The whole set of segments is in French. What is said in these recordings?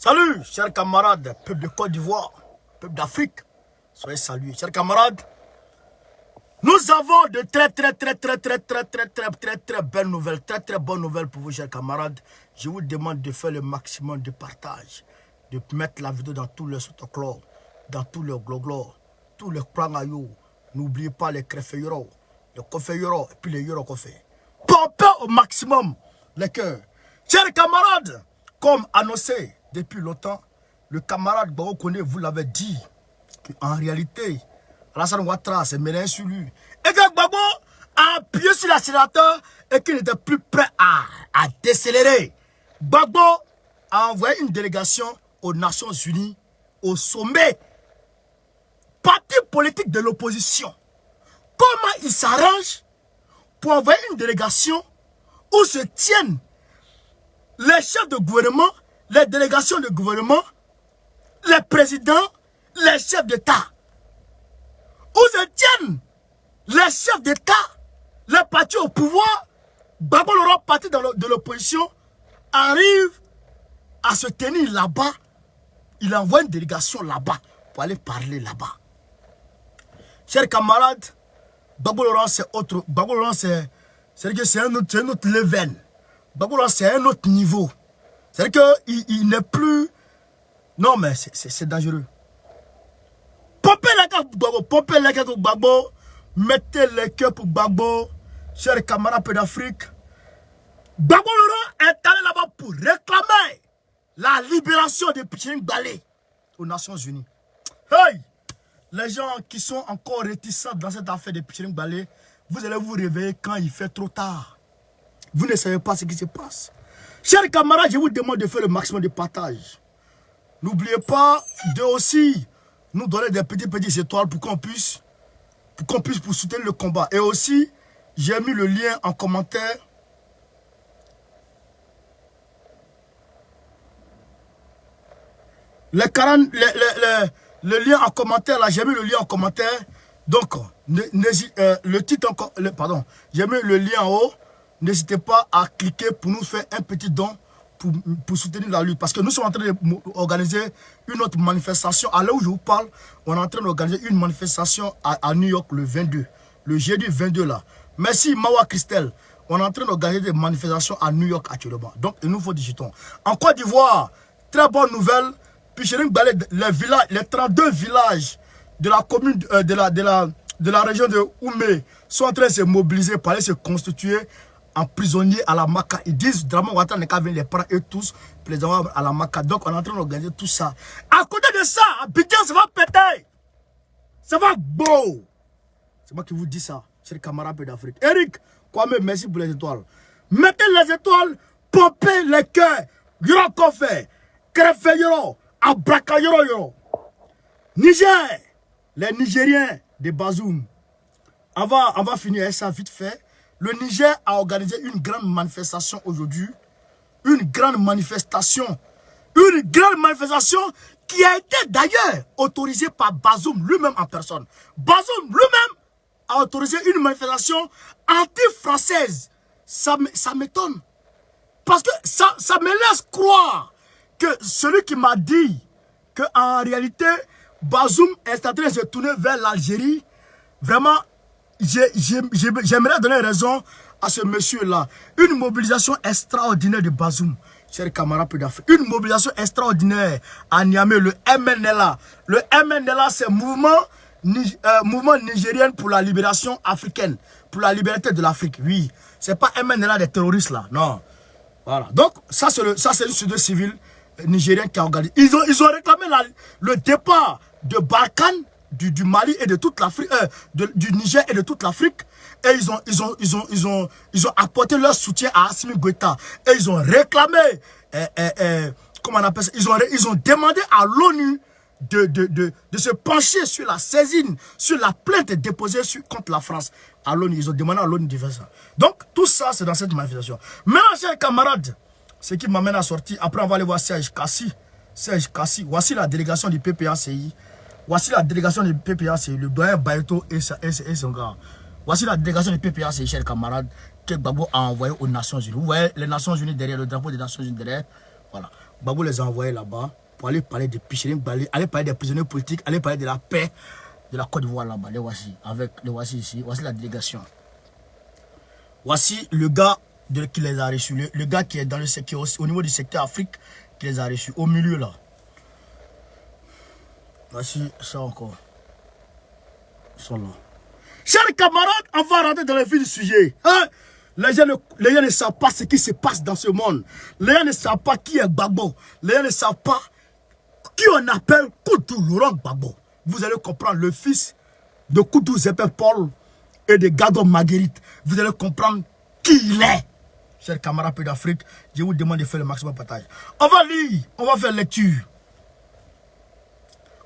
Salut, chers camarades, peuple de Côte d'Ivoire, peuple d'Afrique. Soyez salués, chers camarades. Nous avons de très belles nouvelles, très bonnes nouvelles pour vous, chers camarades. Je vous demande de faire le maximum de partage, de mettre la vidéo dans tous les autoclores, dans tous les gloglos, tous les prangayos. N'oubliez pas les crefeyros, les kofeyros et puis les yorokofé. Pompez au maximum les cœurs. Chers camarades, comme annoncé depuis longtemps, le camarade Gbagbo Koné vous l'avait dit qu'en réalité, Alassane Ouattara s'est mêlé sur lui. Et que Gbagbo a appuyé sur l'accélérateur et qu'il n'était plus prêt à décélérer. Gbagbo a envoyé une délégation aux Nations Unies, au sommet, parti politique de l'opposition. Comment il s'arrange pour envoyer une délégation où se tiennent les chefs de gouvernement, les délégations de gouvernement, les présidents, les chefs d'État. Où se tiennent les chefs d'État, les partis au pouvoir. Gbagbo Laurent, parti de l'opposition, arrive à se tenir là-bas. Il envoie une délégation là-bas pour aller parler là-bas. Chers camarades, Gbagbo Laurent c'est autre. Gbagbo Laurent c'est un autre level. Gbagbo Laurent c'est un autre niveau. C'est-à-dire qu'il n'est plus... Non mais c'est dangereux. Pompez les cœurs pour Gbagbo, pompez les cœurs pour Gbagbo, mettez les cœurs pour Gbagbo, chers camarades d'Afrique. Gbagbo Laurent est allé là-bas pour réclamer la libération de Pitchiring Balé aux Nations Unies. Hey! Les gens qui sont encore réticents dans cette affaire de Pitchiring Balé, vous allez vous réveiller quand il fait trop tard. Vous ne savez pas ce qui se passe. Chers camarades, je vous demande de faire le maximum de partage. N'oubliez pas de aussi nous donner des petites étoiles pour qu'on puisse soutenir le combat. Et aussi, j'ai mis le lien en commentaire. Le lien en commentaire, là, j'ai mis le lien en commentaire. Donc, le titre encore, pardon, j'ai mis le lien en haut. N'hésitez pas à cliquer pour nous faire un petit don pour soutenir la lutte. Parce que nous sommes en train d'organiser une autre manifestation. À l'heure où je vous parle, on est en train d'organiser une manifestation à New York le 22. Le jeudi 22 là. Merci Mawa Christelle. On est en train d'organiser des manifestations à New York actuellement. Donc il nous faut des jetons. En Côte d'Ivoire, très bonne nouvelle. Pitchiring Balé, les 32 villages de la commune de la région de Oumé sont en train de se mobiliser pour aller se constituer en prisonnier à la Maka. Ils disent Dramane Ouattara n'est qu'à venir les prendre et tous pour les avoir à la Maka. Donc on est en train d'organiser tout ça. À côté de ça, Abidjan, ça va péter. Ça va beau. C'est moi qui vous dis ça, chers camarades d'Afrique. Eric, Kwame, merci pour les étoiles. Mettez les étoiles, pompez les cœurs. Yoro Kofé, Krefe Yoro, Abraka Yoro. Niger, les Nigériens de Bazoum. On va finir ça vite fait. Le Niger a organisé une grande manifestation aujourd'hui. Une grande manifestation qui a été d'ailleurs autorisée par Bazoum lui-même en personne. Bazoum lui-même a autorisé une manifestation anti-française. Ça m'étonne. Parce que ça me laisse croire que celui qui m'a dit qu'en réalité, Bazoum est en train de se tourner vers l'Algérie, vraiment, j'aimerais donner raison à ce monsieur-là. Une mobilisation extraordinaire de Bazoum, chers camarades d'Afrique. Une mobilisation extraordinaire à Niamey, le MNLA. Le MNLA, c'est mouvement nigérien pour la libération africaine, pour la liberté de l'Afrique. Oui, c'est pas MNLA des terroristes là, non. Voilà. Donc, ça c'est une société civile nigérienne qui a organisé. Ils ont réclamé le départ de Barkhane, du Mali et de toute l'Afrique, du Niger et de toute l'Afrique. Et ils ont apporté leur soutien à Assimi Goïta. Et ils ont réclamé, comment on appelle ça, ils ont demandé à l'ONU de se pencher sur la saisine, sur la plainte déposée contre la France. À l'ONU, ils ont demandé à l'ONU de faire ça. Donc, tout ça, c'est dans cette manifestation. Maintenant, chers camarades, ce qui m'amène à sortir, après on va aller voir Serge Kassi. Serge Kassi, voici la délégation du PPACI. Voici la délégation du PPACI, le doyen Bayeto et son gars. Voici la délégation du PPACI, chers camarades, que Gbagbo a envoyé aux Nations Unies. Vous voyez les Nations Unies derrière, le drapeau des Nations Unies derrière. Voilà. Gbagbo les a envoyés là-bas pour aller parler des picheries, aller parler des prisonniers politiques, aller parler de la paix de la Côte d'Ivoire là-bas. Les voici, les voici ici. Voici la délégation. Voici le gars qui les a reçus. Le gars qui est dans le secteur, au niveau du secteur Afrique, qui les a reçus. Au milieu là. Voici ça encore. Ils sont là. Chers camarades, on va rentrer dans le vif du sujet. Hein? Les gens ne savent pas ce qui se passe dans ce monde. Les gens ne savent pas qui est Gbagbo. Les gens ne savent pas qui on appelle Koudou Laurent Gbagbo. Vous allez comprendre le fils de Koudou Zepé Paul et de Gado Marguerite. Vous allez comprendre qui il est. Chers camarades d'Afrique, je vous demande de faire le maximum de partage. On va lire, on va faire lecture.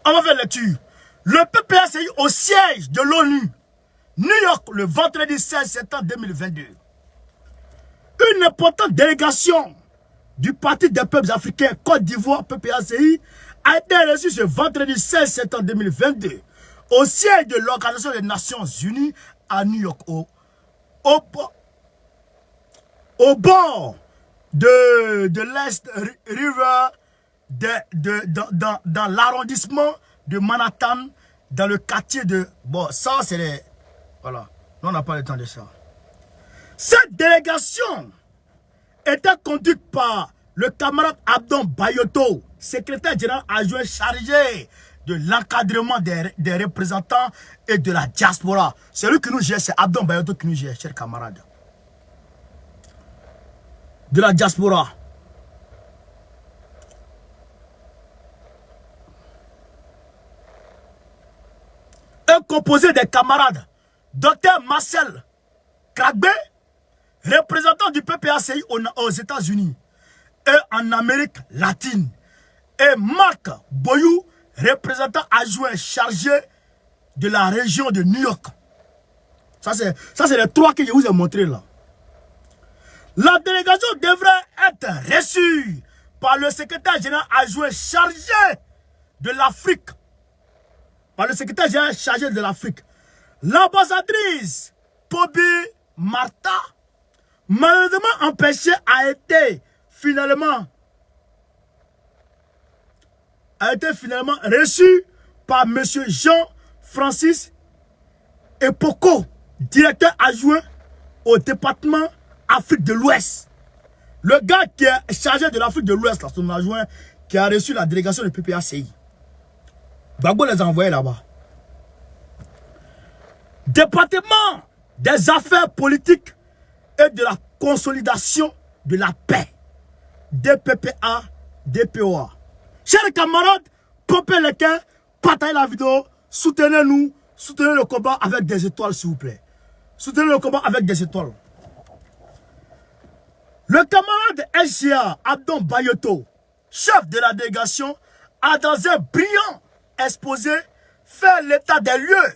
On va faire lecture. Le PPACI au siège de l'ONU, New York, le vendredi 16 septembre 2022. Une importante délégation du Parti des peuples africains Côte d'Ivoire, PPACI, a été reçue ce vendredi 16 septembre 2022 au siège de l'Organisation des Nations Unies à New York, au bord de l'Est River, dans l'arrondissement de Manhattan, dans le quartier de... Bon, ça c'est les... Voilà, nous on n'a pas le temps de ça. Cette délégation était conduite par le camarade Abdon Bayoto, secrétaire général adjoint chargé de l'encadrement des représentants et de la diaspora. C'est lui qui nous gère, c'est Abdon Bayoto qui nous gère, chers camarades. De la diaspora. Un composé des camarades, Dr Marcel Kragbe, représentant du PPACI aux États-Unis et en Amérique latine, et Marc Boyou, représentant adjoint chargé de la région de New York. Ça, c'est les trois que je vous ai montrés là. La délégation devrait être reçue par le secrétaire général adjoint chargé de l'Afrique. Par le secrétaire général chargé de l'Afrique. L'ambassadrice Pobi Martha, malheureusement empêchée, a été finalement reçue par M. Jean-Francis Epoko, directeur adjoint au département Afrique de l'Ouest. Le gars qui est chargé de l'Afrique de l'Ouest, son adjoint, qui a reçu la délégation du PPACI. Gbagbo les a envoyés là-bas. Département des affaires politiques et de la consolidation de la paix. DPPA, DPOA. Chers camarades, pompez les cœurs, partagez la vidéo, soutenez-nous, soutenez le combat avec des étoiles s'il vous plaît. Soutenez le combat avec des étoiles. Le camarade SGA, Abdon Bayoto, chef de la délégation, a dans un brillant exposé fait l'état des lieux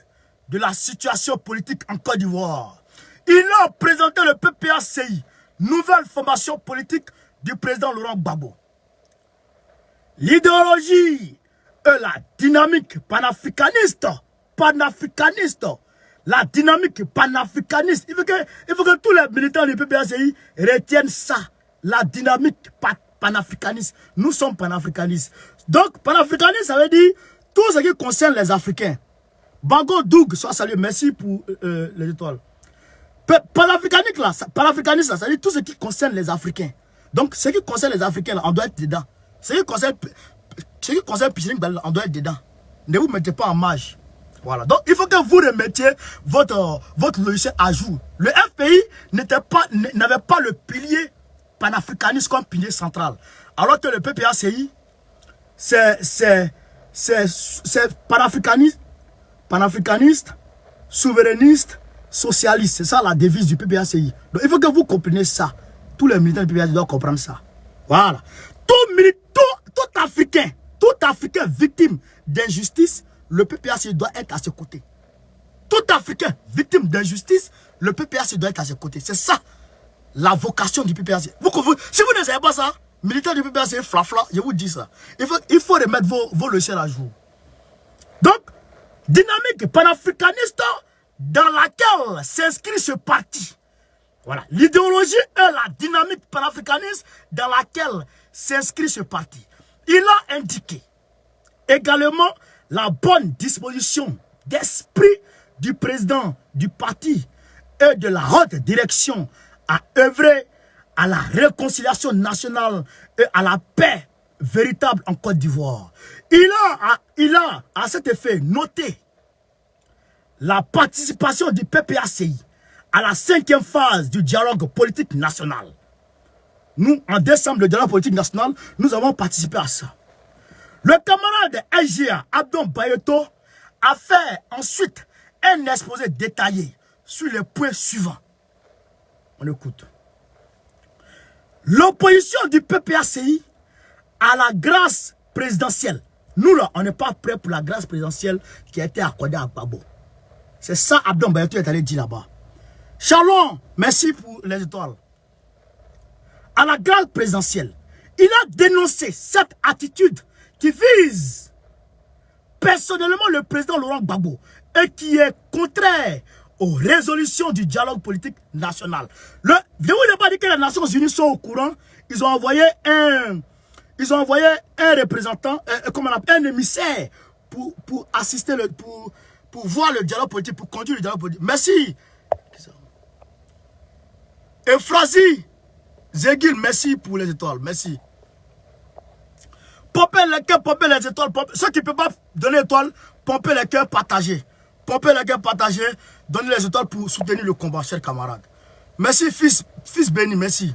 de la situation politique en Côte d'Ivoire. Il a présenté le PPACI, nouvelle formation politique du président Laurent Gbagbo. L'idéologie et la dynamique panafricaniste, la dynamique panafricaniste. Il faut que tous les militants du PPACI retiennent ça, la dynamique panafricaniste. Nous sommes panafricanistes. Donc, panafricaniste, ça veut dire tout ce qui concerne les Africains. Bago Doug, soit salué, merci pour les étoiles. Panafricaniste, ça veut dire tout ce qui concerne les Africains. Donc, ce qui concerne les Africains, là, on doit être dedans. Ce qui concerne Pichiring, on doit être dedans. Ne vous mettez pas en marge. Voilà. Donc, il faut que vous remettiez votre logiciel à jour. Le FPI n'avait pas le pilier panafricaniste comme pilier central. Alors que le PPACI, c'est panafricaniste, souverainiste, socialiste. C'est ça la devise du PPACI. Donc, il faut que vous compreniez ça. Tous les militants du PPACI doivent comprendre ça. Voilà. Tout Africain victime d'injustice, le PPACI doit être à ses côtés. Tout Africain victime d'injustice, le PPACI doit être à ses côtés. C'est ça, la vocation du PPACI. Si vous ne savez pas ça, militants du PPACI, flafla, je vous dis ça. Il faut remettre vos logiciels à jour. Donc, dynamique panafricaniste dans laquelle s'inscrit ce parti. Voilà. L'idéologie et la dynamique panafricaniste dans laquelle s'inscrit ce parti. Il a indiqué également la bonne disposition d'esprit du président du parti et de la haute direction à œuvrer à la réconciliation nationale et à la paix véritable en Côte d'Ivoire. Il a à cet effet noté la participation du PPACI à la 5e phase du dialogue politique national. Nous, en décembre, le dialogue politique national, nous avons participé à ça. Le camarade SGA, Abdon Bayeto, a fait ensuite un exposé détaillé sur les points suivants. On écoute. L'opposition du PPACI à la grâce présidentielle. Nous, là, on n'est pas prêts pour la grâce présidentielle qui a été accordée à Gbagbo. C'est ça Abdon Bayeto est allé dire là-bas. Shalom, merci pour les étoiles. À la grâce présidentielle, il a dénoncé cette attitude qui vise personnellement le président Laurent Gbagbo et qui est contraire aux résolutions du dialogue politique national. Je ne vous ai pas dit que les Nations Unies sont au courant. Ils ont envoyé un représentant, un émissaire pour assister, pour voir le dialogue politique, pour conduire le dialogue politique. Merci. Euphrasie Zegil, merci pour les étoiles. Merci. Pompez les cœurs, pompez les étoiles. Ceux qui ne peuvent pas donner l'étoile, pompez les cœurs, partagez. Pompez les cœurs, partagez. Donnez les étoiles pour soutenir le combat, chers camarades. Merci, fils béni, merci.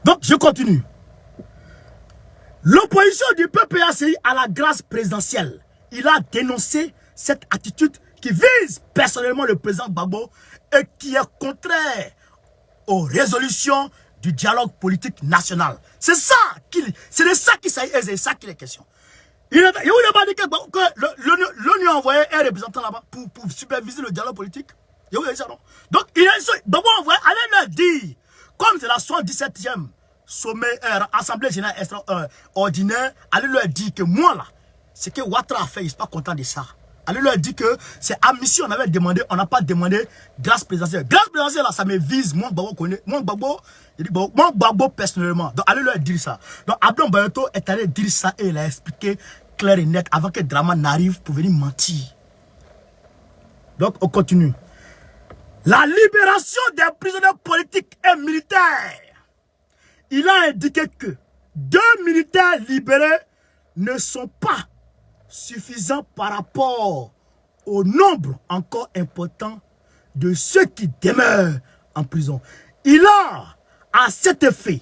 Donc, je continue. L'opposition du PPACI à la grâce présidentielle. Il a dénoncé cette attitude qui vise personnellement le président Gbagbo et qui est contraire aux résolutions du dialogue politique national. C'est ça c'est de ça qu'il s'agit, c'est ça qu'il est question. Il n'a pas dit que l'ONU a envoyé un représentant là-bas pour superviser le dialogue politique. Il a dit ça, non? Donc, Gbagbo a envoyé, allez leur dire, comme c'est la 77e sommet, assemblée générale extraordinaire, allez leur dire que moi là, ce que Ouattara a fait, il ne est pas content de ça. Allez leur dire que c'est admission, on avait demandé, on n'a pas demandé grâce présidentielle. Grâce présidentielle, là, ça me vise. Moi, Gbagbo connaît. Moi, Gbagbo personnellement. Donc, allez leur dire ça. Donc, Abdon Bayeto est allé dire ça et il a expliqué clair et net avant que Drama n'arrive pour venir mentir. Donc, on continue. La libération des prisonniers politiques et militaires. Il a indiqué que 2 militaires libérés ne sont pas suffisant par rapport au nombre encore important de ceux qui demeurent en prison. Il a, à cet effet,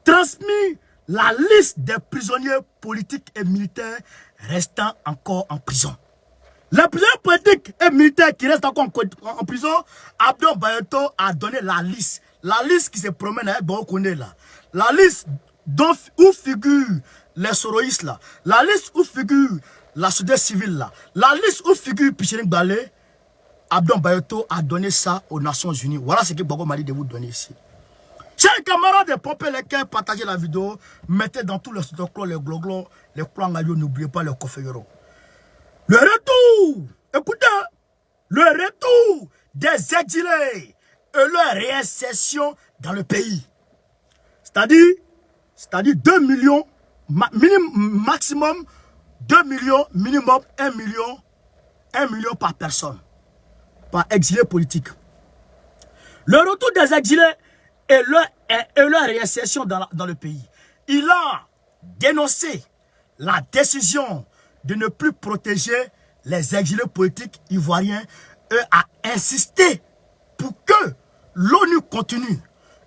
transmis la liste des prisonniers politiques et militaires restant encore en prison. Les prisonniers politiques et militaires qui restent encore en prison, Abdon Bayeto a donné la liste. La liste qui se promène avec Baokone là. La liste où figurent les soroïstes là, la liste où figure la société civile là, la liste où figure Pichering Balé, Abdon Bayeto a donné ça aux Nations Unies. Voilà ce que Gbagbo m'a dit de vous donner ici. Chers camarades, pompez les cœurs, partagez la vidéo, mettez dans tous les autocollants, les gloglos, les plans à n'oubliez pas les coffres. Le retour, écoutez, le retour des exilés et leur réinsertion dans le pays. C'est-à-dire 2 millions, maximum 2 millions, minimum 1 million par personne, par exilé politique. Le retour des exilés et leur réinsertion dans le pays. Il a dénoncé la décision de ne plus protéger les exilés politiques ivoiriens et a insisté pour que l'ONU continue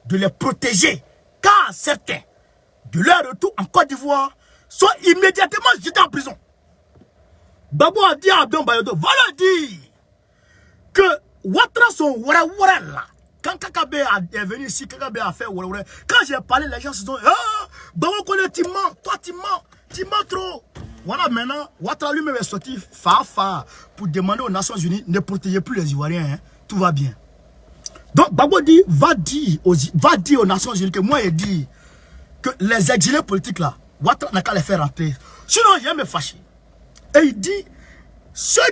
de les protéger, car certains de leur retour en Côte d'Ivoire sont immédiatement jetés en prison. Gbagbo a dit à Abdon Bayeto, va leur dire que Ouattara sont Ouattara là. Quand Kakabe est venu ici, Kakabe a fait Ouattara. Quand j'ai parlé, les gens se sont dit, ah, Gbagbo connaît, tu mens, toi tu mens trop. Voilà, maintenant, Ouattara lui-même est sorti pour demander aux Nations Unies de ne protéger plus les Ivoiriens. Hein. Tout va bien. Donc, Gbagbo dit, va dire aux Nations Unies que moi, il dit que les exilés politiques là, Ouattara n'a qu'à les faire rentrer. Sinon, il va me fâcher. Et il dit, ceux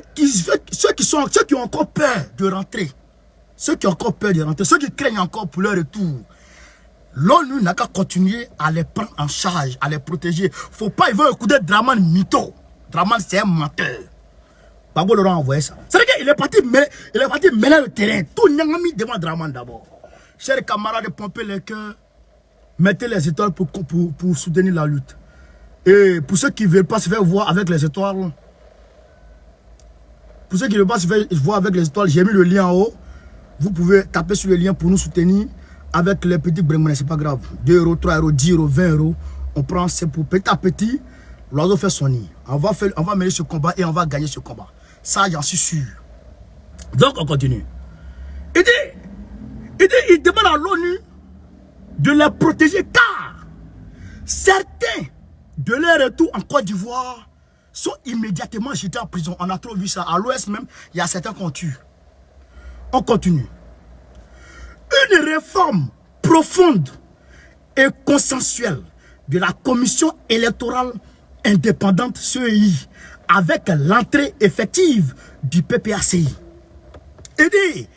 qui ont encore peur de rentrer, ceux qui craignent encore pour leur retour, l'ONU n'a qu'à continuer à les prendre en charge, à les protéger. Faut pas, ils vont écouter Draman mytho. Draman, c'est un menteur. Gbagbo leur a envoyé ça. C'est-à-dire qu'il est parti mêler le terrain. Tout Nyangami devant Draman d'abord. Chers camarades, pompez les cœurs. Mettez les étoiles pour soutenir la lutte. Et pour ceux qui ne veulent pas se faire voir avec les étoiles, j'ai mis le lien en haut. Vous pouvez taper sur le lien pour nous soutenir avec les petits brémonais, c'est pas grave. 2 euros, 3 euros, 10 euros, 20 euros. On prend, c'est pour petit à petit, l'oiseau fait son nid. On va mener ce combat et on va gagner ce combat. Ça, j'en suis sûr. Donc, on continue. Il demande à l'ONU de les protéger car certains de leur retour en Côte d'Ivoire sont immédiatement jetés en prison. On a trop vu ça. À l'Ouest même, il y a certains qu'on tue. On continue. Une réforme profonde et consensuelle de la commission électorale indépendante CEI avec l'entrée effective du PPACI. Et dit,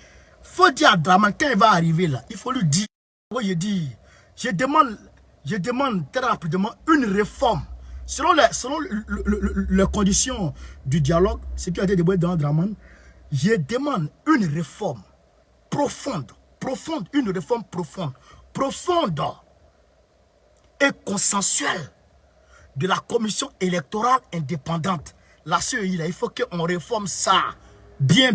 faut dire à Draman, quand il va arriver là, il faut lui dire, je demande très rapidement une réforme. Selon les conditions du dialogue, ce qui a été dévoilé dans Draman, je demande une réforme profonde, une réforme profonde et consensuelle de la commission électorale indépendante. La CEI, là, il faut qu'on réforme ça bien.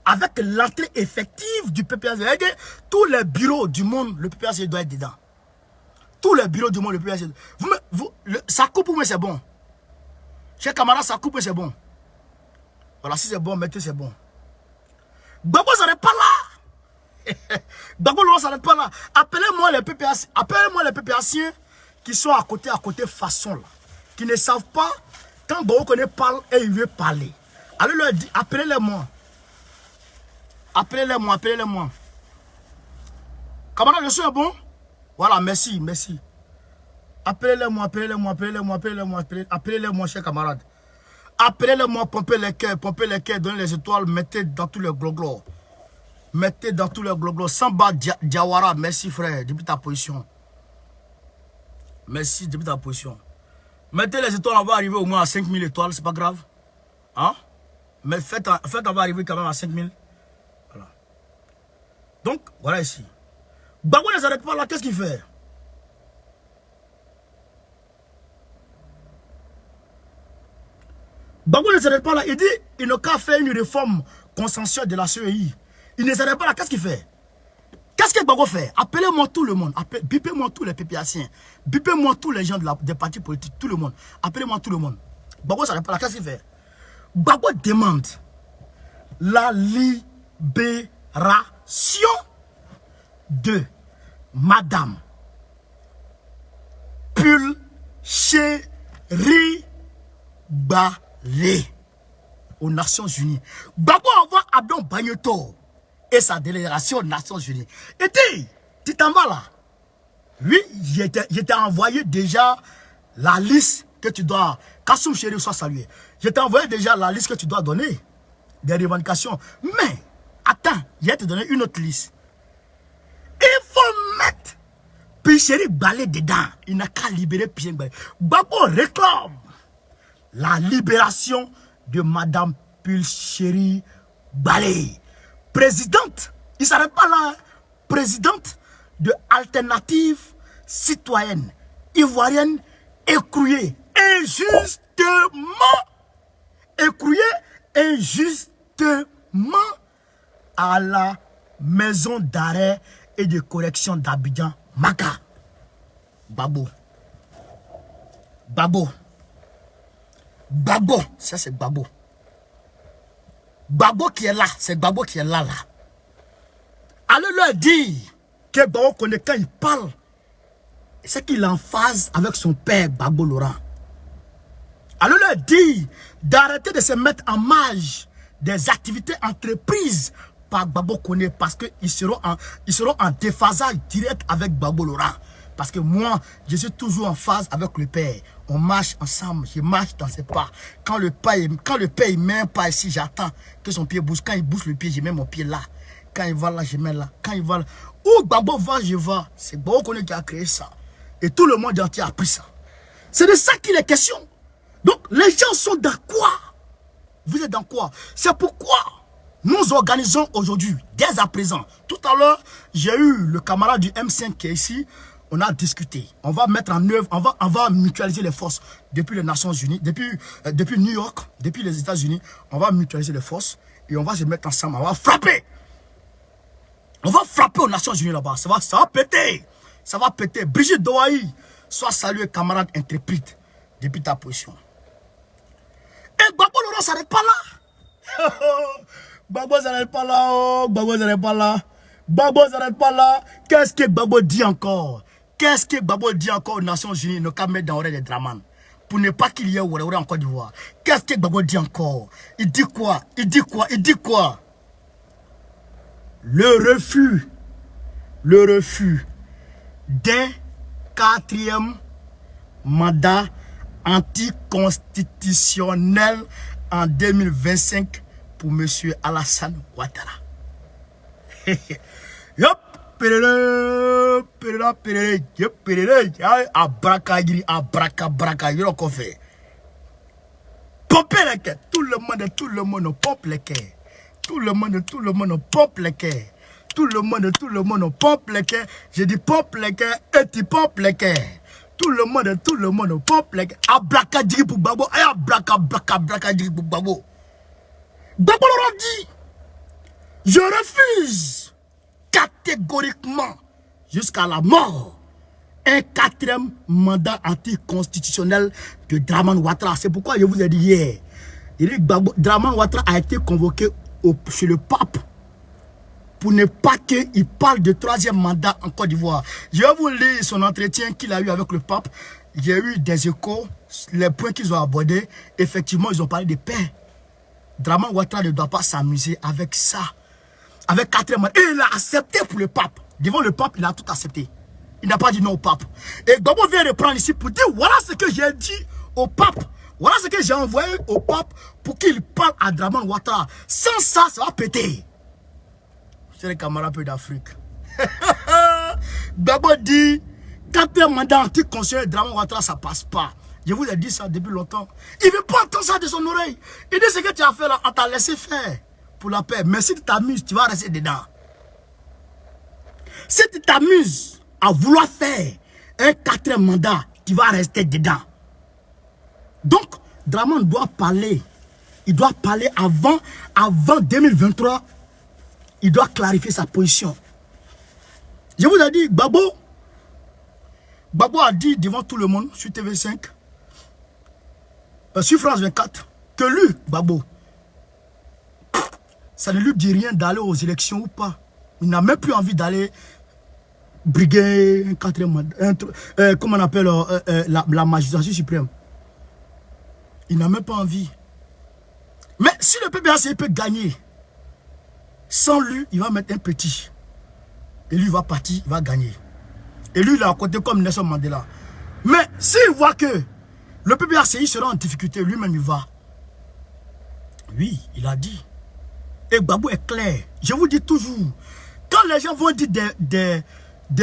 Avec l'entrée effective du PPAC. Tous les bureaux du monde, le PPAC doit être dedans. Tous les bureaux du monde, le PPAC. Ça coupe ou c'est bon? Chers camarades, ça coupe ou c'est bon? Voilà, si c'est bon, mettez c'est bon. Gbagbo, ça n'est pas là. Gbagbo, ça n'est pas là. Appelez-moi les PPAC. Appelez-moi les PPAciens qui sont à côté façon là. Qui ne savent pas quand Gbagbo parle et il veut parler. Allez leur dire, appelez-les-moi. Appelez-les-moi. Camarade, le son est bon? Voilà, merci. Appelez-les-moi, chers camarades. Appelez-les-moi, pompez les cœurs, donnez les étoiles, mettez dans tous les gloglos. Samba Diawara, merci frère, depuis ta position. Mettez les étoiles, on va arriver au moins à 5000 étoiles, c'est pas grave. Hein? Mais faites, on va arriver quand même à 5000. Voilà. Donc, voilà ici. Gbagbo ne s'arrête pas là, qu'est-ce qu'il fait? Gbagbo ne s'arrête pas là, il dit il n'a qu'à faire une réforme consensuelle de la CEI. Il ne s'arrête pas là, qu'est-ce qu'il fait? Qu'est-ce que Gbagbo fait? Appelez-moi tout le monde, bipez-moi tous les PPAciens, bipez-moi tous les gens des partis politiques, tout le monde. Appelez-moi tout le monde. Gbagbo ne s'arrête pas là, qu'est-ce qu'il fait? Gbagbo demande la libération de Madame Pulchérie Balé aux Nations Unies. Gbagbo envoie Abdon Bagneto et sa délégation aux Nations Unies. Et tu t'en vas là. Lui, je t'ai envoyé déjà la liste que tu dois. Kassoum Chéri soit salué. Je t'ai envoyé déjà la liste que tu dois donner. Des revendications. Mais, attends, je vais te donner une autre liste. Il faut mettre Pulchérie Balé dedans. Il n'a qu'à libérer Pulchérie Balé. Gbagbo réclame la libération de Madame Pulchérie Balé. Présidente, il ne s'arrête pas là, hein. Présidente de Alternative Citoyenne Ivoirienne écrouée injustement à la maison d'arrêt et de correction d'Abidjan, Maka. Gbagbo, ça c'est Gbagbo. Gbagbo qui est là, c'est Gbagbo qui est là. Allez leur dire que Gbagbo connaît quand il parle, c'est qu'il est en phase avec son père Gbagbo Laurent. Allez leur dire d'arrêter de se mettre en marge des activités entreprises par Gbagbo Koné parce qu'ils seront en déphasage direct avec Gbagbo Laurent. Parce que moi, je suis toujours en phase avec le père. On marche ensemble, je marche dans ses pas. Quand le père il met un pas ici, j'attends que son pied bouge. Quand il bouge le pied, je mets mon pied là. Quand il va là, je mets là. Quand il va là. Où Gbagbo va, je vais. C'est Gbagbo qui a créé ça. Et tout le monde entier a pris ça. C'est de ça qu'il est question. Donc, les gens sont dans quoi? Vous êtes dans quoi? C'est pourquoi nous organisons aujourd'hui, dès à présent. Tout à l'heure, j'ai eu le camarade du M5 qui est ici. On a discuté. On va mettre en œuvre, on va mutualiser les forces depuis les Nations Unies, depuis New York, depuis les États-Unis. On va mutualiser les forces et on va se mettre ensemble. On va frapper. On va frapper aux Nations Unies là-bas. Ça va péter. Ça va péter. Brigitte Doaï, sois salué, camarade intrépide, depuis ta position. Et Gbagbo Laurent s'arrête pas là. Gbagbo s'arrête pas là. Oh, Gbagbo s'arrête pas là. Gbagbo s'arrête pas là. Qu'est-ce que Gbagbo dit encore? Qu'est-ce que Gbagbo dit encore aux Nations Unies? Ne qu'à mettre dans l'oreille des Draman. Pour ne pas qu'il y ait Ouare en Côte d'Ivoire. Qu'est-ce que Gbagbo dit encore? Il dit quoi? Il dit quoi? Il dit quoi? Le refus d'un 4e mandat anticonstitutionnel en 2025 pour M. Alassane Ouattara. Yop, pérélé, yop, pérélé, abraka, yop, qu'on fait. Pomper les quais, tout le monde pompe les quais. Tout le monde pompe les quais. Tout le monde pompe les quais. Je dis pompe les quais et tu pompes les quais. Tout le monde pompe les quais. Abraka diri pour Gbagbo. Abraka diri pour Gbagbo. Gbagbo Laurent dit, je refuse catégoriquement jusqu'à la mort un 4e mandat anticonstitutionnel de Draman Ouattara. C'est pourquoi je vous ai dit hier, Draman Ouattara a été convoqué chez le pape pour ne pas qu'il parle de 3e mandat en Côte d'Ivoire. Je vais vous lire son entretien qu'il a eu avec le pape. Il y a eu des échos, les points qu'ils ont abordés. Effectivement, ils ont parlé de paix. Draman Ouattara ne doit pas s'amuser avec ça. Avec 4e mandat. Et il a accepté pour le pape. Devant le pape, il a tout accepté. Il n'a pas dit non au pape. Et Gbagbo vient reprendre ici pour dire, voilà ce que j'ai dit au pape. Voilà ce que j'ai envoyé au pape pour qu'il parle à Draman Ouattara. Sans ça, ça va péter. C'est les camarades peu d'Afrique. Gbagbo dit, 4e mandat anticonstitutionnel de Draman Ouattara, ça passe pas. Je vous ai dit ça depuis longtemps. Il ne veut pas entendre ça de son oreille. Il dit ce que tu as fait là, on t'a laissé faire pour la paix. Mais si tu t'amuses, tu vas rester dedans. Si tu t'amuses à vouloir faire un 4e mandat, tu vas rester dedans. Donc, Draman doit parler. Il doit parler avant 2023. Il doit clarifier sa position. Je vous ai dit, Gbagbo a dit devant tout le monde sur TV5, sur France 24, que lui, Gbagbo, ça ne lui dit rien d'aller aux élections ou pas. Il n'a même plus envie d'aller briguer un 4e mandat, comment on appelle la magistrature suprême. Il n'a même pas envie. Mais si le PPAC peut gagner, sans lui, il va mettre un petit. Et lui, il va partir, il va gagner. Et lui, il est à côté comme Nelson Mandela. Mais s'il voit que le PPACI sera en difficulté, lui-même, il va. Oui, il a dit. Et Gbagbo est clair. Je vous dis toujours, quand les gens vont dire des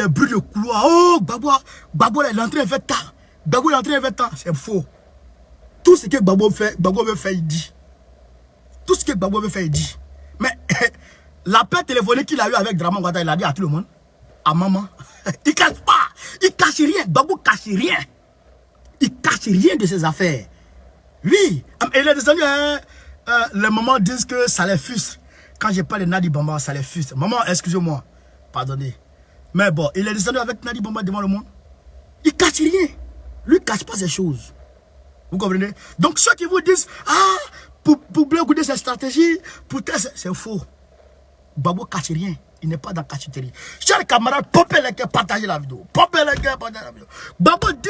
bruits de couloir, oh, Gbagbo est entré en fait tard. Gbagbo est entré en fait tard. C'est faux. Tout ce que Gbagbo veut faire, il dit. Tout ce que Gbagbo veut faire, il dit. Mais l'appel téléphonique qu'il a eu avec Draman Ouattara, il a dit à tout le monde, à maman. Il cache pas. Il cache rien. Gbagbo cache rien. Il cache rien de ses affaires. Oui. Et il est descendu. Les mamans disent que ça les frustre. Quand je parle de Nadi Bamba, ça les frustre. Maman, excusez-moi. Pardonnez. Mais bon, il est descendu avec Nadi Bamba devant le monde. Il cache rien. Lui, il cache pas ces choses. Vous comprenez? Donc ceux qui vous disent, ah, pour bien écouter cette stratégie, c'est faux. Gbagbo cache rien. Il n'est pas dans la cacheterie. Chers camarades, pompez les cœurs, partagez la vidéo. Pompez les cœurs, partagez la vidéo. Gbagbo dit,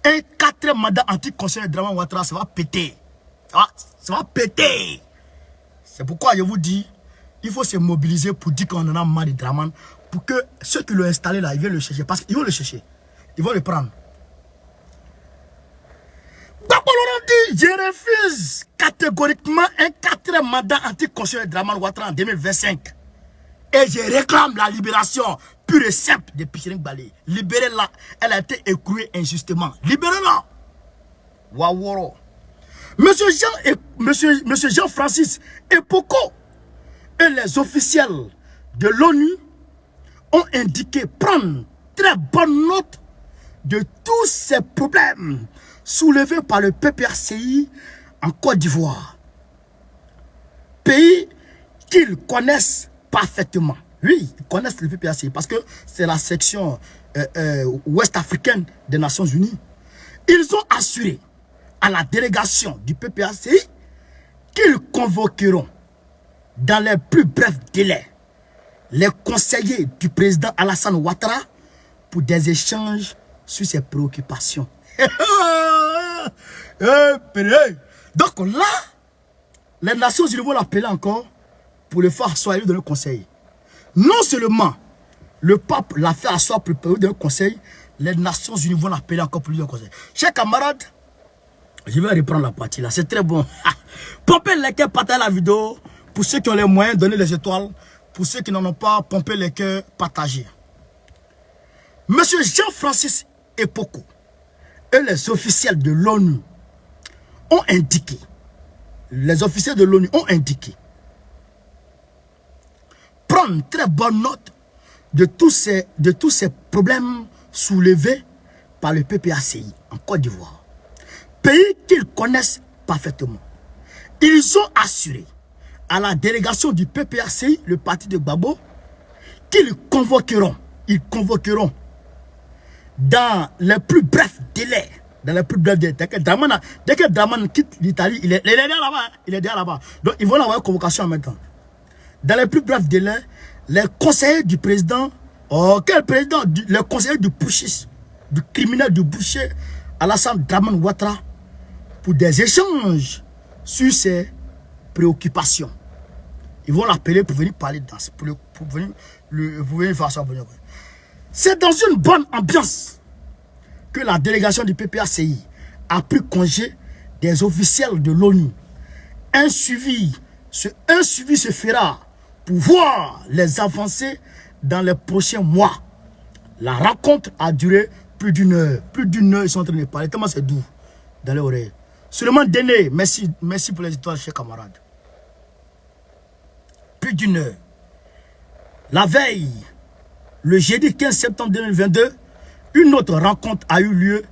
un 4e mandat anti-conseil de Draman Ouattara, ça va péter. Ça va péter. C'est pourquoi je vous dis, il faut se mobiliser pour dire qu'on en a marre de Draman, pour que ceux qui l'ont installé là, ils viennent le chercher. Parce qu'ils vont le chercher. Ils vont le prendre. Gbagbo Laurent dit, je refuse catégoriquement un 4e mandat anti-conseil de Draman Ouattara en 2025. Et je réclame la libération pure et simple de Pichiring Balé. Libérez-la. Elle a été écrouée injustement. Libérez-la. Waworo. Monsieur Jean-Francis Epoko et les officiels de l'ONU ont indiqué prendre très bonne note de tous ces problèmes soulevés par le PPRCI en Côte d'Ivoire. Pays qu'ils connaissent parfaitement. Oui, ils connaissent le PPRCI parce que c'est la section ouest africaine des Nations Unies. Ils ont assuré à la délégation du PPRCI qu'ils convoqueront dans les plus brefs délais les conseillers du président Alassane Ouattara pour des échanges sur ses préoccupations. Donc là, les Nations Unies vont l'appeler encore pour le faire asseoir dans le conseil. Non seulement le pape l'a fait asseoir pour le dans le conseil, les Nations Unies vont l'appeler encore pour lui dans le conseil. Chers camarades, je vais reprendre la partie là, c'est très bon. Pompez les cœurs, partagez la vidéo. Pour ceux qui ont les moyens, donnez les étoiles. Pour ceux qui n'en ont pas, pompez les cœurs, partagez. Monsieur Jean-Francis Epoko et les officiels de l'ONU ont indiqué, prendre très bonne note de tous ces problèmes soulevés par le PPRCI en Côte d'Ivoire. Pays qu'ils connaissent parfaitement. Ils ont assuré à la délégation du PPRCI, le parti de Gbagbo, qu'ils convoqueront, dans les plus brefs délais, dès que Draman quitte l'Italie, il est déjà là-bas, il est déjà là-bas. Donc ils vont avoir une convocation en même temps. Dans les plus brefs délais, les conseillers du président, quel président? Les conseillers du putschiste, du criminel du boucher, Alassane Draman Ouattara, pour des échanges sur ses préoccupations. Ils vont l'appeler pour venir parler dans pour venir faire ça. C'est dans une bonne ambiance que la délégation du PPRCI a pris congé des officiels de l'ONU. Un suivi se fera pour voir les avancées dans les prochains mois. La rencontre a duré plus d'une heure. Plus d'une heure, ils sont en train de parler. Tellement c'est doux dans les oreilles. Seulement Déné, merci pour les étoiles, chers camarades. Plus d'une heure. La veille, le jeudi 15 septembre 2022, une autre rencontre a eu lieu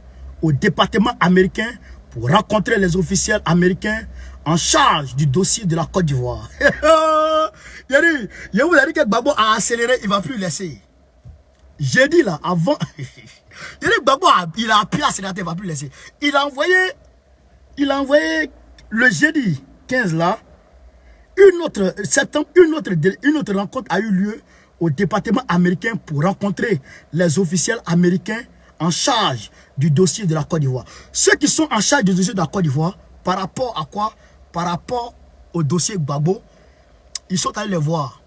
au département américain pour rencontrer les officiels américains en charge du dossier de la Côte d'Ivoire. Il a dit que Gbagbo a accéléré, il ne va plus laisser. J'ai dit là, avant, il a dit Gbagbo il a appuyé à accélérer, il ne va plus laisser. Il a envoyé le jeudi 15 là, une autre rencontre a eu lieu au département américain pour rencontrer les officiels américains en charge du dossier de la Côte d'Ivoire. Ceux qui sont en charge du dossier de la Côte d'Ivoire, par rapport à quoi? Par rapport au dossier Gbagbo, ils sont allés les voir.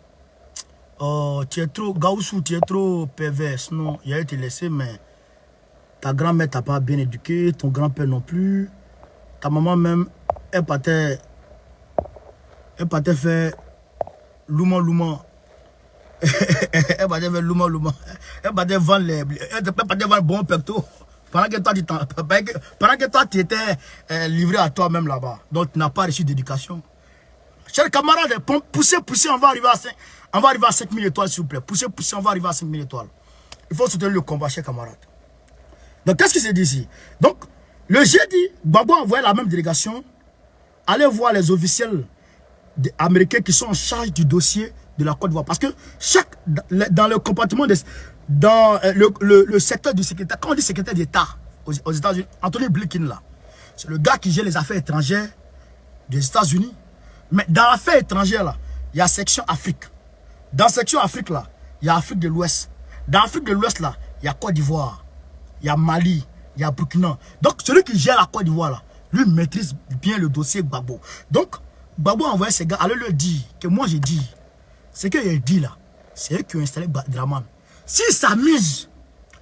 Tu es trop, Gaoussou, tu es trop perverse. Non, il a été laissé, mais ta grand-mère t'a pas bien éduqué, ton grand-père non plus. Ta maman même, elle partait faire louma. Elle partait faire louma. Elle partait vendre les bons pectos. Pendant que toi, tu étais livré à toi-même là-bas. Donc, tu n'as pas reçu d'éducation. Chers camarades, poussez, on va arriver à 5000 étoiles, s'il vous plaît. Poussez, on va arriver à 5000 étoiles. Il faut soutenir le combat, chers camarades. Donc, qu'est-ce qui s'est dit ici? Donc, le jeudi, Gbagbo a envoyé la même délégation aller voir les officiels américains qui sont en charge du dossier de la Côte d'Ivoire. Parce que dans le compartiment, dans le secteur du secrétaire, quand on dit secrétaire d'État aux États-Unis, Anthony Blinken là, c'est le gars qui gère les affaires étrangères des États-Unis. Mais dans l'affaire étrangère là, il y a section Afrique. Dans section Afrique là, il y a Afrique de l'Ouest. Dans Afrique de l'Ouest là, il y a Côte d'Ivoire, il y a Mali, il y a Burkina. Donc celui qui gère la Côte d'Ivoire là, lui maîtrise bien le dossier Gbagbo. Donc Gbagbo a envoyé ces gars, allez leur dire que moi j'ai dit, ce qu'il a dit là, c'est eux qui ont installé Draman. S'ils s'amusent,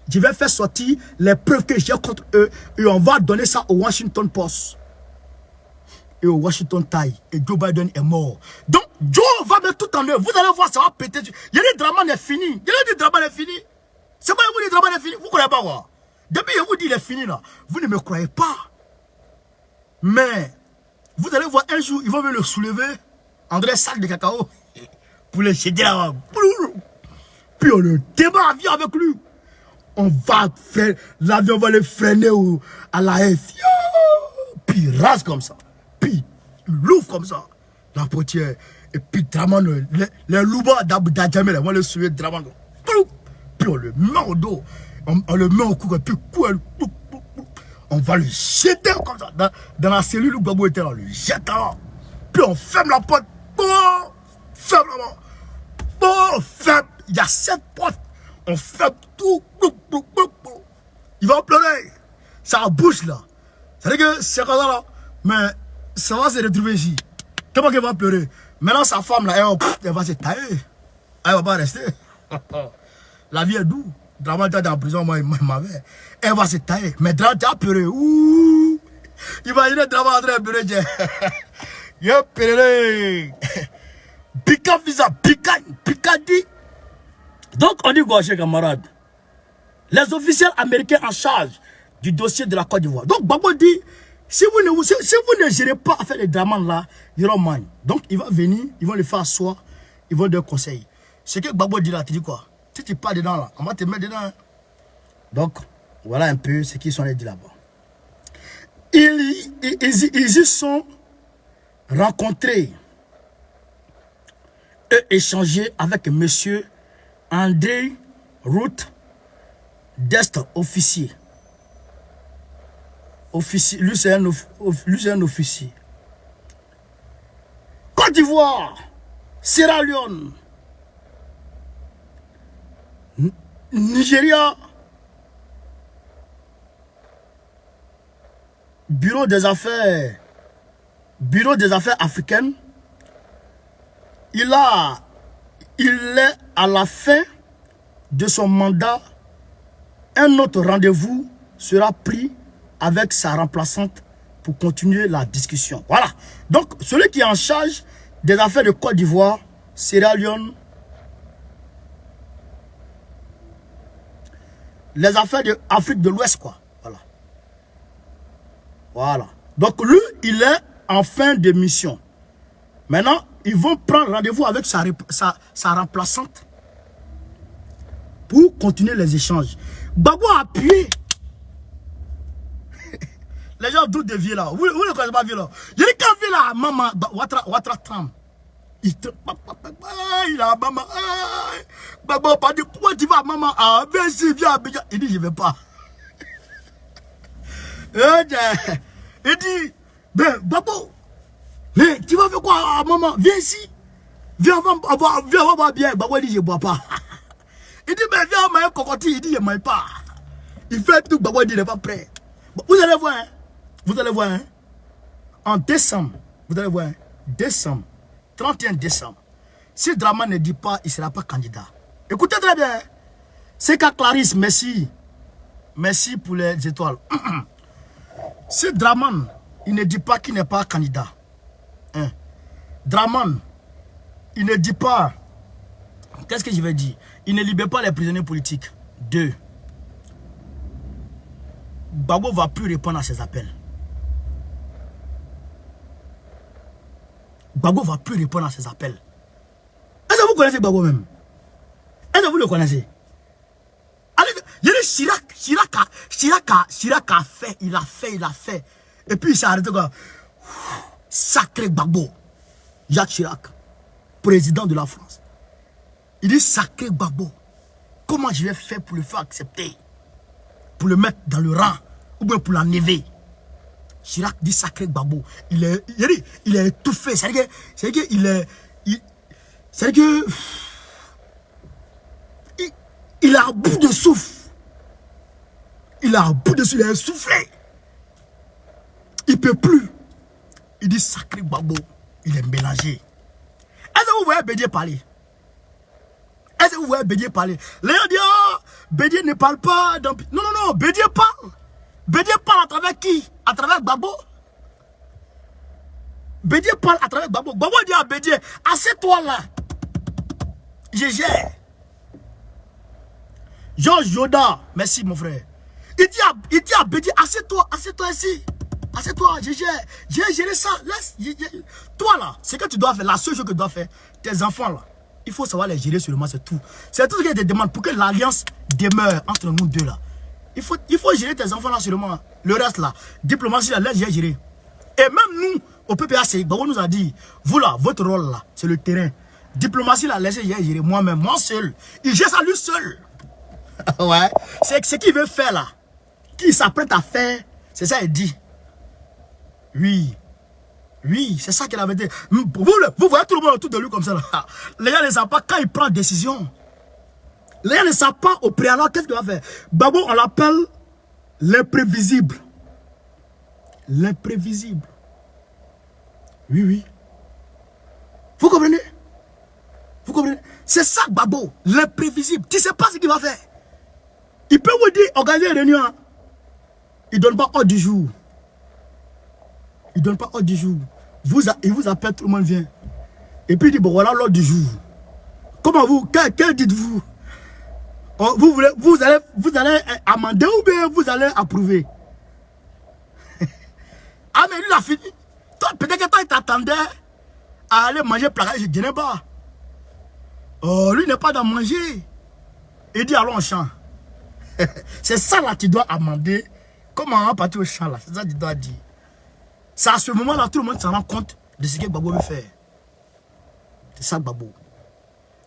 je vais faire sortir les preuves que j'ai contre eux et on va donner ça au Washington Post et au Washington Times. Et Joe Biden est mort. Donc, Joe va mettre tout en œuvre. Vous allez voir, ça va péter. Yeli Draman est fini. Yeli Draman est fini. C'est moi qui vous dis Draman est fini. Vous ne connaissez pas quoi. Depuis que je vous dis il est fini là, vous ne me croyez pas. Mais vous allez voir un jour, ils vont venir le soulever, André sac de cacao, pour le jeter là-bas. Puis on le démarre avec lui. On va faire, l'avion va le freiner à la F. Puis il rase comme ça. Puis il l'ouvre comme ça. La portière. Et puis Draman, les loupas d'Adjamel, on va le soulever Draman. Puis on le met au dos. On le met au cou. Et puis on va le jeter comme ça. Dans la cellule où Gbagbo était là, on le jette là. Puis on ferme la porte. Ferme la porte. Ferme. Il y a 7 portes. On ferme tout. Il va pleurer. Ça bouge là. Ça veut dire que c'est comme ça là. Mais ça va se retrouver ici. Comment qu'elle va pleurer? Maintenant sa femme là, elle va se tailler. Elle va pas rester. La vie est douce. Draman était dans la prison, moi, il m'avait. Elle va se tailler. Mais Draman a pleuré. Ouh. Imaginez Draman en train de pleurer. Il a pleuré. Pika visa, Pika dit. Donc on dit quoi, chers camarades? Les officiels américains en charge du dossier de la Côte d'Ivoire. Donc Gbagbo dit, si vous ne gérez pas à faire les Draman là, you don't mind. Donc il va venir, ils vont le faire asseoir, ils vont donner conseil. Ce que Gbagbo dit là, tu dis quoi? Si tu pas dedans là, on va te mettre dedans. Hein. Donc, voilà un peu ce qu'ils sont dit là-bas. Ils y sont rencontrés et échangés avec M. André Ruth Dest, officier. Lui, c'est un officier. Côte d'Ivoire, Sierra Leone, Nigeria, Bureau des affaires africaines. Il est à la fin de son mandat. Un autre rendez-vous sera pris avec sa remplaçante pour continuer la discussion. Voilà. Donc, celui qui est en charge des affaires de Côte d'Ivoire, Sierra Leone, les affaires de Afrique de l'Ouest, quoi. Voilà. Voilà. Donc, lui, il est en fin de mission. Maintenant, ils vont prendre rendez-vous avec sa remplaçante pour continuer les échanges. Gbagbo a appuyé. Les gens doutent de vie là. Vous ne connaissez pas vie là. Il y a quand vie là, maman, Ouattara Tram. Il a maman. Gbagbo pas dit, pourquoi tu vas maman? Ah, viens, viens. Il dit, je ne vais pas. Il dit, ben, Gbagbo, mais tu vas faire quoi, maman? Viens ici. Viens, on va bien. Gbagbo dit, je ne bois pas. Il dit, mais viens, on m'a un cocotier. Il dit, je ne mange pas. Il fait tout, Gbagbo dit, il n'est pas prêt. Vous allez voir, hein. Vous allez voir, hein. En décembre, vous allez voir, hein. Décembre, 31 décembre, si Draman ne dit pas, il ne sera pas candidat. Écoutez très bien, hein. C'est qu'à Clarisse, merci. Merci pour les étoiles. Si Draman, il ne dit pas qu'il n'est pas candidat. Hein. Draman, il ne dit pas, qu'est-ce que je vais dire? Il ne libère pas les prisonniers politiques. 2. Gbagbo ne va plus répondre à ses appels. Gbagbo ne va plus répondre à ses appels. Est-ce que vous connaissez Gbagbo même? Est-ce que vous le connaissez? Il y a Chirac a fait, il a fait. Et puis il s'est arrêté comme sacré Gbagbo. Jacques Chirac, président de la France. Il dit sacré Gbagbo. Comment je vais faire pour le faire accepter? Pour le mettre dans le rang, ou bien pour l'enlever. Chirac dit sacré Gbagbo. Il est étouffé. C'est-à-dire qu'il est... C'est-à-dire que... Il est à bout de souffle. Il est à bout de souffle. Il est essoufflé. Il ne peut plus. Il dit sacré Gbagbo. Il est mélangé. Est-ce que vous voyez Bédié parler? Est-ce que vous voyez Bédié parler? Les gens disent, oh, Bédié ne parle pas. Non, Bédié parle. Bédié parle à travers qui? À travers Gbagbo. Bédier parle à travers Gbagbo. Gbagbo dit à Bédier, assieds-toi là. Je gère. Georges Yoda, merci mon frère. Il dit à Bédier, assieds-toi ici. Assieds-toi, je gère. J'ai géré ça. Laisse, toi là, ce que tu dois faire, la seule chose que tu dois faire, tes enfants là, il faut savoir les gérer seulement, c'est tout. C'est tout ce que je te demande pour que l'alliance demeure entre nous deux là. Il faut gérer tes enfants là seulement. Le reste là, diplomatie là, laisse gérer. Et même nous, au PPAC, Gbagbo nous a dit, vous là, votre rôle là, c'est le terrain. Diplomatie là, laissez gérer moi-même, moi seul. Il gère ça lui seul. Ouais. C'est ce qu'il veut faire là. Qu'il s'apprête à faire, c'est ça il dit. Oui. Oui, c'est ça qu'il avait dit. Vous voyez tout le monde autour de lui comme ça là. Les gens ne savent pas quand il prend décision. Les gens ne savent pas au préalable qu'est-ce qu'il va faire. Gbagbo, on l'appelle l'imprévisible. L'imprévisible. Oui, oui. Vous comprenez? Vous comprenez? C'est ça, Gbagbo, l'imprévisible. Tu ne sais pas ce qu'il va faire. Il peut vous dire, organiser une réunion. Il ne donne pas ordre du jour. Il ne donne pas ordre du jour. Il vous appelle, tout le monde vient. Et puis il dit, bon voilà l'ordre du jour. Comment vous, que dites-vous? Vous allez amender ou bien vous allez approuver? Ah mais lui il a fini. Peut-être que toi il t'attendait à aller manger placard, je ne dirais pas. Oh, lui n'est pas dans manger. Il dit allons au champ. C'est ça là tu dois amender. Comment on va partir au champ là? C'est ça que tu dois dire. C'est à ce moment là tout le monde s'en rend compte de ce que Gbagbo veut faire. C'est ça Gbagbo.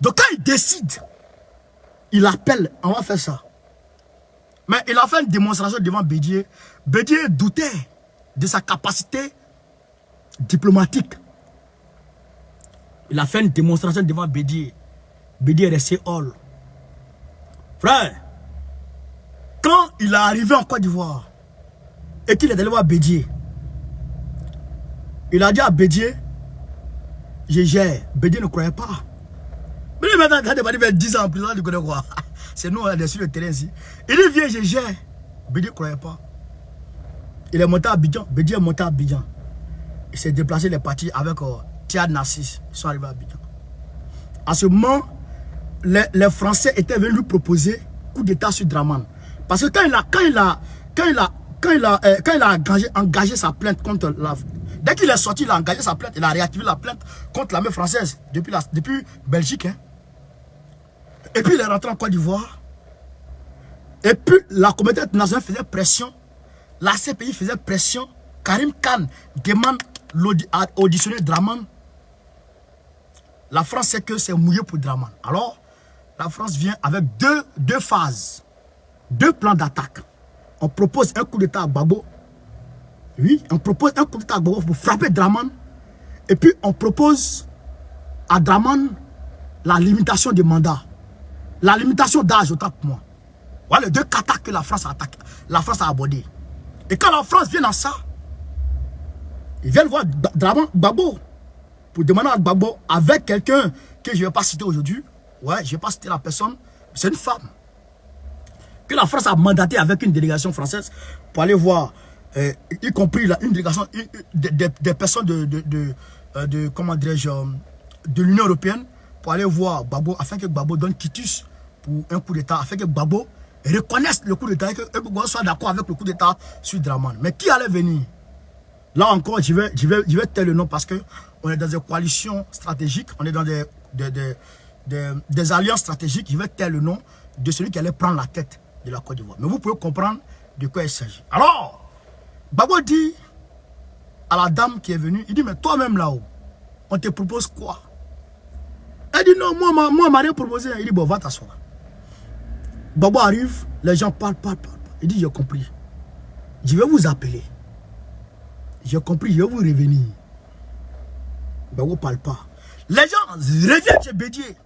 Donc quand il décide, il appelle, on va faire ça. Mais il a fait une démonstration devant Bédier. Bédier doutait de sa capacité diplomatique. Il a fait une démonstration devant Bédier. Bédier est resté hall. Frère, quand il est arrivé en Côte d'Ivoire et qu'il est allé voir Bédier, il a dit à Bédier, je gère. Bédier ne croyait pas. Mais il m'a dit 10 ans en prison, tu connais quoi? C'est nous, on est sur le terrain ici. Il dit, viens, je gère. Bédier ne croyait pas. Il est monté à Abidjan. Bédier est monté à Abidjan. Il s'est déplacé, il est parti avec Thiad Narcisse. Ils sont arrivés à Abidjan. À ce moment, les Français étaient venus lui proposer coup d'état sur Dramane. Parce que quand il a engagé sa plainte contre la... Dès qu'il est sorti, il a engagé sa plainte. Il a réactivé la plainte contre l'armée française depuis Belgique. Hein. Et puis il est rentré en Côte d'Ivoire. Et puis la communauté internationale faisait pression. La CPI faisait pression. Karim Khan demande à auditionner Dramane. La France sait que c'est mouillé pour Dramane. Alors, la France vient avec deux phases. 2 plans d'attaque. On propose un coup d'état à Gbagbo. Oui, on propose un coup d'état à Gbagbo pour frapper Dramane. Et puis, on propose à Dramane la limitation des mandats. La limitation d'âge, autant pour moi. Voilà les 2 katas que la France a attaqué. La France a abordé. Et quand la France vient à ça, ils viennent voir Gbagbo pour demander à Gbagbo avec quelqu'un que je ne vais pas citer aujourd'hui. Ouais, je ne vais pas citer la personne. C'est une femme. Que la France a mandaté avec une délégation française pour aller voir, y compris une délégation des personnes comment dirais-je, de l'Union européenne pour aller voir Gbagbo afin que Gbagbo donne quitus pour un coup d'état, afin que Gbagbo reconnaisse le coup d'état et que Gbagbo soit d'accord avec le coup d'état sur Dramane. Mais qui allait venir? Là encore, je vais taire le nom parce que on est dans des coalitions stratégiques, on est dans des alliances stratégiques. Je vais taire le nom de celui qui allait prendre la tête de la Côte d'Ivoire. Mais vous pouvez comprendre de quoi il s'agit. Alors, Gbagbo dit à la dame qui est venue, il dit, mais toi-même là-haut, on te propose quoi? Elle dit, non, moi on m'a rien proposé. Il dit, bon, va t'asseoir. Gbagbo arrive, les gens parlent. Il dit, j'ai compris. Je vais vous appeler. J'ai compris, je vais vous revenir. Gbagbo ne parle pas. Les gens reviennent chez Bédier.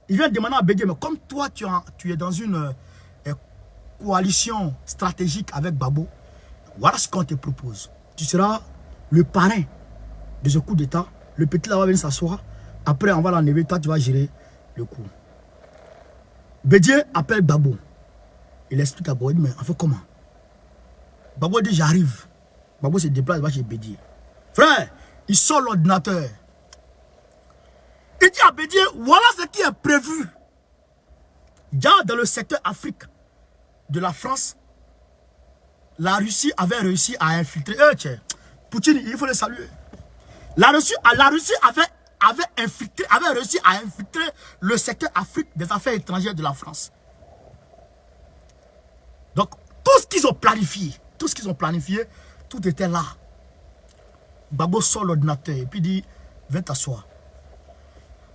Ils viennent demander à Bédier, mais comme toi, tu es dans une coalition stratégique avec Gbagbo, voilà ce qu'on te propose. Tu seras le parrain de ce coup d'état. Le petit là va venir s'asseoir. Après, on va l'enlever. Toi, tu vas gérer le coup. Bédier appelle Gbagbo. Il explique à Gbagbo, mais on fait comment? Gbagbo dit, j'arrive. Gbagbo se déplace, il va chez Bédier. Frère, Il sort l'ordinateur. Il dit à Bédié, voilà ce qui est prévu. Déjà dans le secteur Afrique de la France, la Russie avait réussi à infiltrer. Poutine, il faut le saluer. La Russie avait réussi à infiltrer le secteur Afrique des affaires étrangères de la France. Donc, tout ce qu'ils ont planifié, tout était là. Gbagbo sort l'ordinateur et puis dit, viens t'asseoir.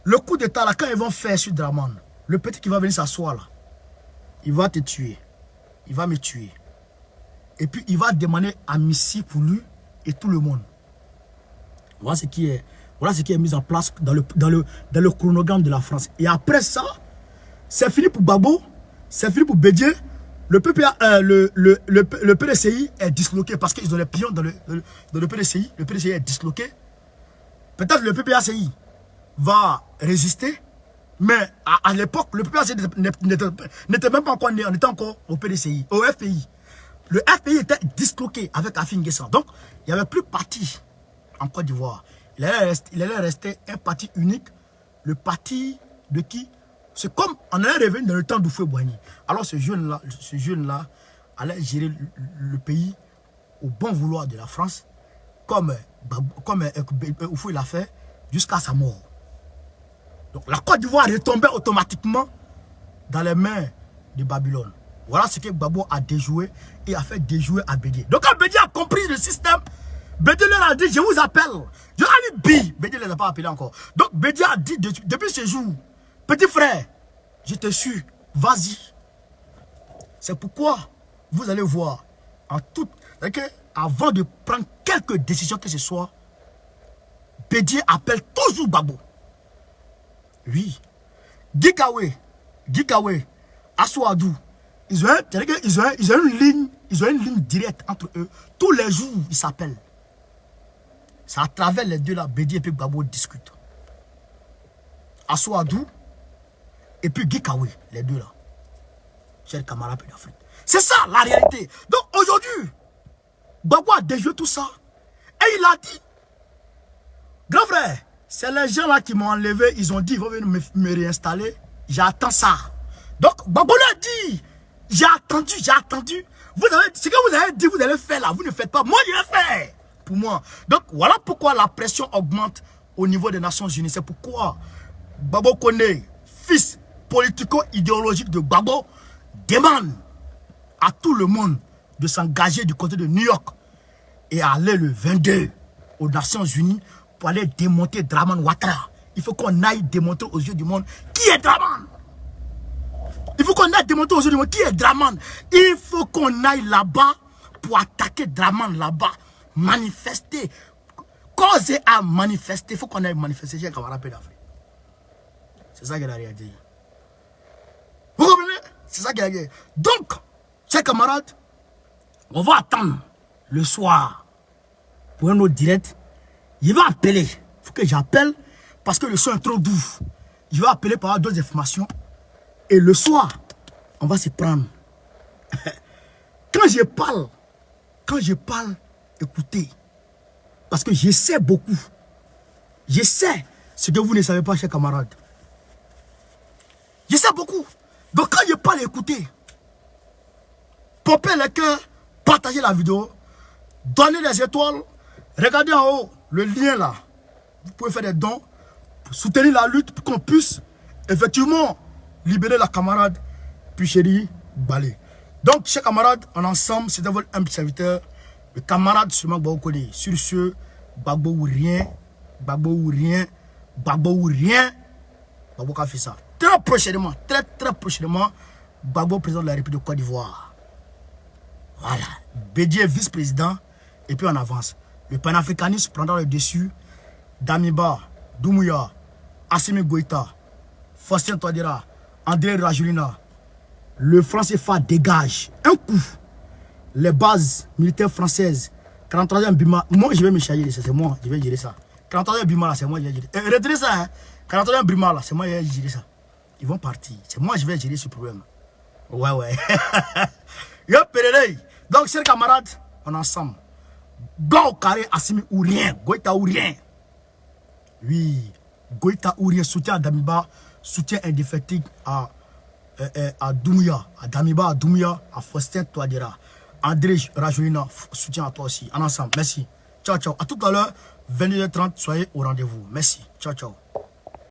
Le coup d'état là, quand ils vont faire sur Dramane, le petit qui va venir s'asseoir là, il va te tuer. Il va me tuer. Et puis il va demander amnistie pour lui et tout le monde. Voilà ce qui est mis en place dans le chronogramme de la France. Et après ça, c'est fini pour Gbagbo, c'est fini pour Bédié. Le PPA, le PDCI est disloqué parce qu'ils ont les pions dans le PDCI. Le PDCI est disloqué. Peut-être le PPACI va résister. Mais à l'époque, le PPACI n'était même pas encore né. On était encore au PDCI, au FPI. Le FPI était disloqué avec Afin Guessan. Donc, il n'y avait plus parti en Côte d'Ivoire. Il allait rester un parti unique. Le parti de qui? C'est comme on allait revenir dans le temps d'Houphouët-Boigny. Alors ce jeune-là allait gérer le pays au bon vouloir de la France, comme Houphouët l'a fait jusqu'à sa mort. Donc la Côte d'Ivoire retombait automatiquement dans les mains de Babylone. Voilà ce que Gbagbo a déjoué et a fait déjouer à Bédié. Donc quand Bédié a compris le système, Bédié leur a dit, je vous appelle. Je leur ai dit, Bédié ne les a pas appelés encore. Donc Bédié a dit, depuis ce jour, petit frère, je te suis, vas-y. C'est pourquoi vous allez voir, avant de prendre quelque décision que ce soit, Bédié appelle toujours Gbagbo. Oui. Gikawe, Assoadou, ils ont une ligne directe entre eux. Tous les jours, ils s'appellent. C'est à travers les deux là, Bédié et puis Gbagbo discutent. Assoadou et puis Gikawe, les deux là. Chers camarades d'Afrique. C'est ça la réalité. Donc aujourd'hui, Gbagbo a déjoué tout ça. Et il a dit, grand frère, c'est les gens là qui m'ont enlevé, ils ont dit, ils vont venir me réinstaller. J'attends ça. Donc Gbagbo l'a dit, j'ai attendu. Ce que vous avez dit, vous allez faire là, vous ne faites pas. Moi, je vais faire. Pour moi. Donc voilà pourquoi la pression augmente au niveau des Nations Unies. C'est pourquoi Gbagbo Koné, fils politico-idéologique de Gbagbo, demande à tout le monde de s'engager du côté de New York et aller le 22 aux Nations Unies pour aller démonter Dramane Ouattara. Il faut qu'on aille démontrer aux yeux du monde qui est Dramane. Il faut qu'on aille démontrer aux yeux du monde qui est Dramane. Il faut qu'on aille là-bas pour attaquer Dramane là-bas. Manifester. Causer à manifester. Il faut qu'on aille manifester chez camarades d'Afrique. C'est ça qu'elle a réalisé. Vous comprenez? C'est ça qu'elle a réalisé. Donc, chers camarades, on va attendre le soir pour un autre direct. Il va appeler. Il faut que j'appelle parce que le son est trop doux. Je vais appeler pour avoir d'autres informations. Et le soir, on va se prendre. Quand je parle, écoutez. Parce que je sais beaucoup. Je sais ce que vous ne savez pas, chers camarades. Je sais beaucoup. Donc quand je parle, écoutez. Pompez les cœurs, partagez la vidéo, donnez les étoiles, regardez en haut le lien là. Vous pouvez faire des dons pour soutenir la lutte pour qu'on puisse effectivement libérer la camarade Puchéri Balé. Donc, chers camarades, en ensemble, c'était votre humble serviteur, le camarade Souleymane Gbagbo Koné. Sur ce, Gbagbo ou rien, Gbagbo ou rien, Gbagbo ou rien, Gbagbo a fait ça. Très prochainement, très prochainement, Gbagbo président de la République de Côte d'Ivoire. Voilà. Bédié vice-président, et puis on avance. Le panafricanisme prendra le dessus. Damiba, Doumbouya, Assimi Goïta, Faustin Touadéra, André Rajoelina. Le franc CFA dégage. Un coup. Les bases militaires françaises. 43e Bima. Moi, je vais me charger de ça. C'est moi. Je vais gérer ça. 43e Bima, là, c'est moi. Je vais gérer. Retenez ça. Hein? 43e Bima, là, c'est moi. Je vais gérer ça. Ils vont partir. C'est moi. Je vais gérer ce problème. Ouais. Yo, Pérélé. Donc, chers camarades, on est ensemble. Go au carré, Assimi ou rien. Goïta ou rien. Oui. Goïta Ourien, soutien à Damiba, soutien indéfectible à Doumbouya, à Damiba, à Doumbouya, à Faustin Touadéra. André Rajoulina, soutien à toi aussi. En ensemble, merci. Ciao, ciao. À tout à l'heure, 22h30, soyez au rendez-vous. Merci. Ciao, ciao.